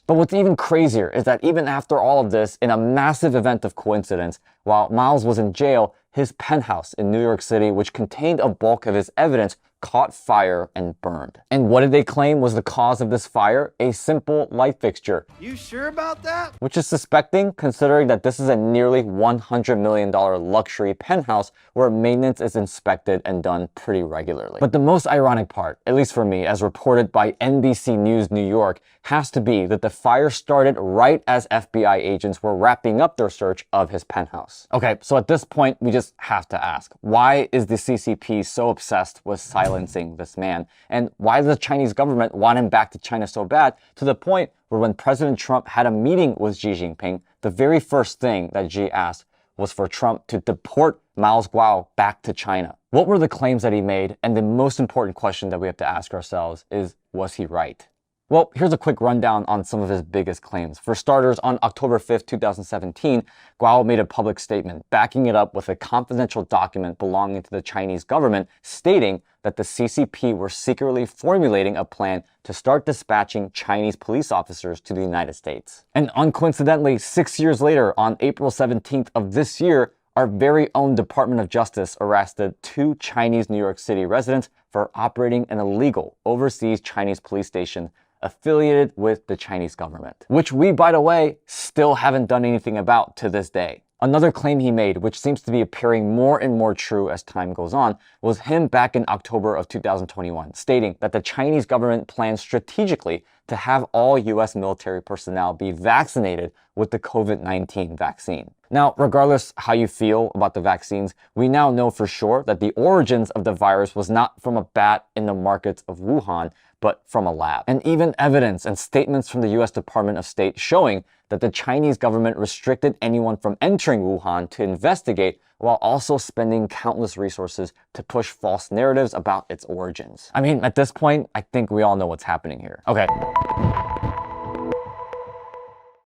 But what's even crazier is that even after all of this, in a massive event of coincidence, while Miles was in jail, his penthouse in New York City, which contained a bulk of his evidence, caught fire and burned. And what did they claim was the cause of this fire? A simple light fixture. You sure about that? Which is suspecting, considering that this is a nearly $100 million luxury penthouse where maintenance is inspected and done pretty regularly. But the most ironic part, at least for me, as reported by NBC News New York, has to be that the fire started right as FBI agents were wrapping up their search of his penthouse. Okay, so at this point, we just have to ask, why is the CCP so obsessed with silencing this man? And why does the Chinese government want him back to China so bad, to the point where when President Trump had a meeting with Xi Jinping, the very first thing that Xi asked was for Trump to deport Miles Guo back to China? What were the claims that he made? And the most important question that we have to ask ourselves is, was he right? Well, here's a quick rundown on some of his biggest claims. For starters, on October 5th, 2017, Guo made a public statement backing it up with a confidential document belonging to the Chinese government stating that the CCP were secretly formulating a plan to start dispatching Chinese police officers to the United States. And uncoincidentally, 6 years later, on April 17th of this year, our very own Department of Justice arrested 2 Chinese New York City residents for operating an illegal overseas Chinese police station affiliated with the Chinese government, which we, by the way, still haven't done anything about to this day. Another claim he made, which seems to be appearing more and more true as time goes on, was him back in October of 2021, stating that the Chinese government plans strategically to have all US military personnel be vaccinated with the COVID-19 vaccine. Now, regardless how you feel about the vaccines, we now know for sure that the origins of the virus was not from a bat in the markets of Wuhan, but from a lab. And even evidence and statements from the US Department of State showing that the Chinese government restricted anyone from entering Wuhan to investigate, while also spending countless resources to push false narratives about its origins. I mean, at this point, I think we all know what's happening here. Okay,